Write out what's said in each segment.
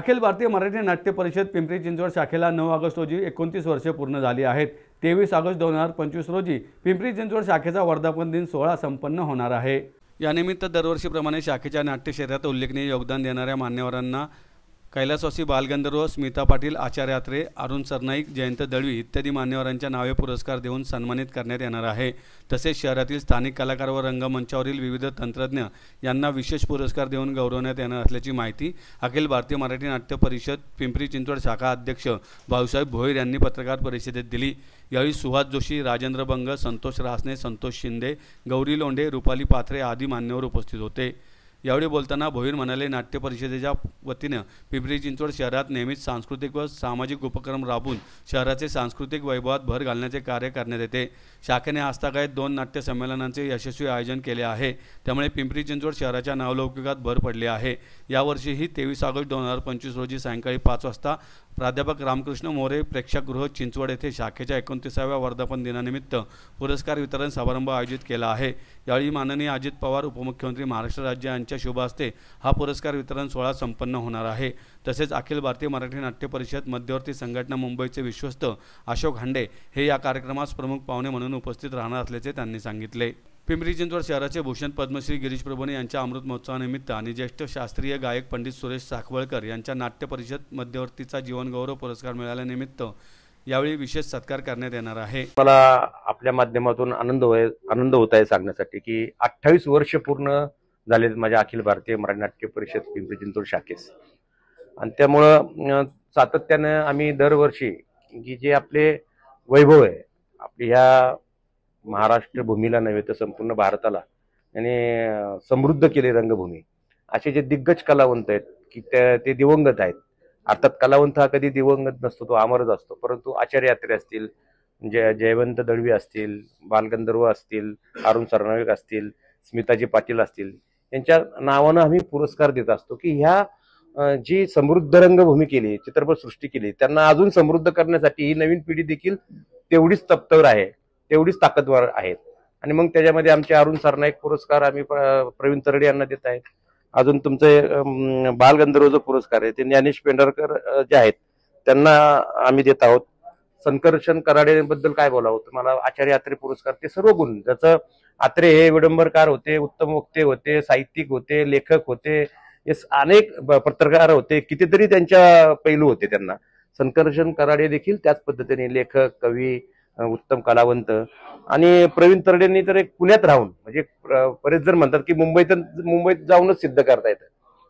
अखिल भारतीय मराठी नाट्य परिषद पिंपरी चिंचवड शाखेला 9 ऑगस्ट रोजी 29 वर्षे पूर्ण झाली आहेत। 23 ऑगस्ट 2025 रोजी पिंपरी चिंचवड शाखेचा वर्धापन दिन सोहळा संपन्न होणार आहे। यानिमित्त दरवर्षीप्रमाणे शाखेच्या नाट्य क्षेत्रात उल्लेखनीय योगदान देणाऱ्या मान्यवरांना कैलासवासी बालगंधर्व, स्मिता पाटील, आचार्य अत्रे, अरुण सरनाईक, जयंत दळवी इत्यादी मान्यवरांच्या नावे पुरस्कार देऊन सन्मानित करण्यात येणार आहे। तसेच शहरातील स्थानिक कलाकार व रंगमंचावरील विविध तंत्रज्ञ यांना विशेष पुरस्कार देऊन गौरवण्यात येणार असल्याची माहिती अखिल भारतीय मराठी नाट्य परिषद पिंपरी चिंचवड शाखा अध्यक्ष भाऊसाहेब भोईर यांनी पत्रकार परिषदेत दिली। यावेळी सुहास जोशी, राजेंद्र बंग, संतोष रासने, संतोष शिंदे, गौरी लोंढे, रुपाली पाथरे आदी मान्यवर उपस्थित होते। यावेळी बोलताना भोईर म्हणाले, नाट्य परिषदेच्या वतीने पिंपरी चिंचवड शहरात नेहमीच सांस्कृतिक व सामाजिक उपक्रम राबवून शहराचे सांस्कृतिक वैभवात भर घालण्याचे कार्य करण्यात येते। शाखेने आजतागायत 2 नाट्य संमेलनांचे यशस्वी आयोजन केले आहे, त्यामुळे पिंपरी चिंचवड शहराच्या नावलौकिकात भर पडली आहे। यावर्षीही 23 ऑगस्ट 2025 रोजी सायंकाळी 5 वाजता प्राध्यापक रामकृष्ण मोरे प्रेक्षकगृह चिंचवड येथे शाखेच्या 29व्या वर्धापन दिनानिमित्त पुरस्कार वितरण समारंभ आयोजित केला आहे। यावेळी माननीय अजित पवार, उपमुख्यमंत्री, महाराष्ट्र राज्य यांच्या शुभ हस्ते हा पुरस्कार वितरण सोहळा संपन्न होणार आहे। तसेच अखिल भारतीय मराठी नाट्य परिषद मध्यवर्ती संघटना मुंबईचे विश्वस्त अशोक हांडे हे या कार्यक्रमास प्रमुख पाहुणे म्हणून उपस्थित राहणार असल्याचे त्यांनी सांगितले। पिंपरी चिंचवड शहराचे भूषण पद्मश्री गिरीश प्रभुणे यांच्या अमृत महोत्सवानिमित्त आणि ज्येष्ठ शास्त्रीय गायक पंडित सुरेश साखवळकर यांच्या नाट्य परिषद मध्यवर्तीचा जीवनगौरव पुरस्कार मिळाल्यानिमित्त यावेळी विशेष सत्कार करण्यात येणार आहे। मला आपल्या माध्यमातून आनंद होत आहे सांगण्यासाठी की 28 वर्ष पूर्ण झाले माझ्या अखिल भारतीय मराठी नाट्य परिषद पिंपरी चिंचवड शाखेस, आणि त्यामुळं सातत्याने आम्ही दरवर्षी की जे आपले वैभव आहे आपली ह्या महाराष्ट्र भूमीला नव्हे तर संपूर्ण भारताला याने समृद्ध केले रंगभूमी, असे जे दिग्गज कलावंत आहेत की ते दिवंगत आहेत। अर्थात कलावंत हा कधी दिवंगत नसतो, तो अमरच असतो, परंतु आचार्य अत्रे असतील, जयवंत दळवी असतील, बालगंधर्व असतील, अरुण सरनाईक असतील, स्मिताजी पाटील असतील, यांच्या नावानं आम्ही पुरस्कार देत असतो की ह्या जी समृद्ध रंगभूमी केली, चित्रपट सृष्टी केली, त्यांना अजून समृद्ध करण्यासाठी ही नवीन पिढी देखील तेवढीच तप्तवर आहे, तेवढीच ताकदवर आहेत। आणि मग त्याच्यामध्ये आमचे अरुण सरनाईक पुरस्कार आम्ही प्रवीण तरडे यांना देत आहेत। अजून तुमचे बालगंधर्वचा पुरस्कार आहे ते ज्ञानेश पेंढारकर जे आहेत त्यांना आम्ही देत आहोत। संकर्षण कराडेबद्दल काय बोलावं, मला आचार्य अत्रे पुरस्कार, ते सर्व गुण ज्याचं अत्रे हे विडंबरकार होते, उत्तम वक्ते होते, साहित्यिक होते, लेखक होते, अनेक पत्रकार होते, कितीतरी त्यांच्या पैलू होते त्यांना। संकर्षण कराडे देखील त्याच पद्धतीने लेखक, कवी, उत्तम कलावंत। आणि प्रवीण तरडेंनी तर एक पुण्यात राहून, म्हणजे बरेच जण म्हणतात की मुंबईत जाऊनच सिद्ध करता येतं,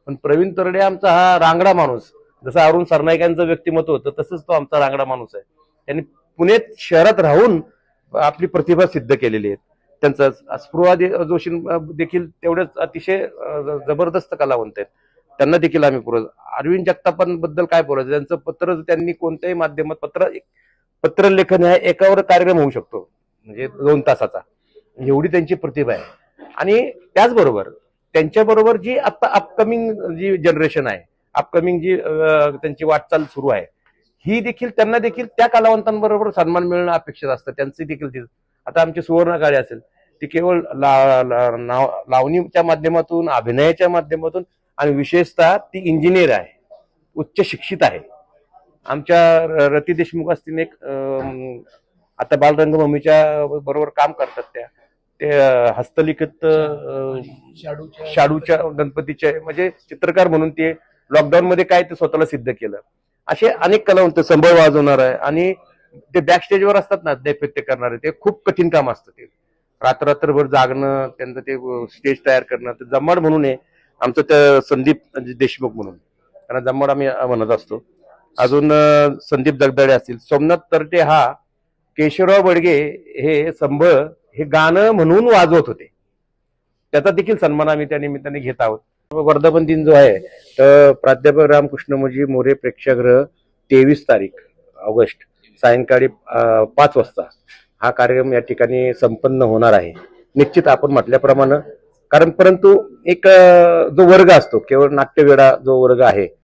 पण प्रवीण तरडे आमचा हा रांगडा माणूस, जसं अरुण सरनाईकांचं व्यक्तिमत्व होतं तसंच तो आमचा रांगडा माणूस आहे। त्यांनी पुण्यात शहरात राहून आपली प्रतिभा सिद्ध केलेली आहे। त्यांचा स्पृहा जोशी देखील तेवढेच अतिशय जबरदस्त कलावंत आहेत, त्यांना देखील आम्ही अरविंद जगतापांबद्दल काय बोलायचं, त्यांचं पत्र त्यांनी कोणत्याही माध्यमात पत्रलेखन हा एकावर कार्यक्रम होऊ शकतो, म्हणजे 2 तासाचा, एवढी त्यांची प्रतिभा आहे। आणि त्याचबरोबर त्यांच्याबरोबर जी आता अपकमिंग जी जनरेशन आहे, अपकमिंग जी त्यांची वाटचाल सुरू आहे, ही देखील त्यांना देखील त्या कलावंतांबरोबर सन्मान मिळणं अपेक्षित असतं। त्यांची देखील आता आमची सुवर्ण काळे असेल, ती केवळ लावणीच्या माध्यमातून, अभिनयाच्या माध्यमातून, आणि विशेषतः ती इंजिनियर आहे, उच्च शिक्षित आहे। आमच्या रती देशमुख असतील, एक आता बालरंगभूमीच्या बरोबर काम करतात, ते हस्तलिखित शाडूच्या गणपतीचे म्हणजे चित्रकार म्हणून ते लॉकडाऊन मध्ये काय ते स्वतःला सिद्ध केलं। असे अनेक कलावंत, संबळ वाजवणार आहे, आणि ते बॅक स्टेजवर असतात ना नैपथ्य करणारे, ते खूप कठीण काम असतं, ते रात्रभर जागणं, त्यांचं ते स्टेज तयार करणं। ते जम्माड म्हणून आहे आमचं, त्या संदीप देशमुख म्हणून, त्यांना जम्माड आम्ही म्हणत असतो। अजून संदीप जगदाळे असतील, सोमनाथ तरटे हा केशवराव बडगे हे संबळ हे गाणं म्हणून वाजवत होते, त्याचा देखील सन्मान आम्ही त्या निमित्ताने घेत आहोत। वर्धापन दिन जो आहे तर प्राध्यापक रामकृष्ण मोरे प्रेक्षागृह 23 तारीख ऑगस्ट सायंकाळी 5 वाजता हा कार्यक्रम या ठिकाणी संपन्न होणार आहे। निश्चित आपण म्हटल्याप्रमाणे, कारण परंतु एक जो वर्ग असतो, केवळ नाट्यवेडा जो वर्ग आहे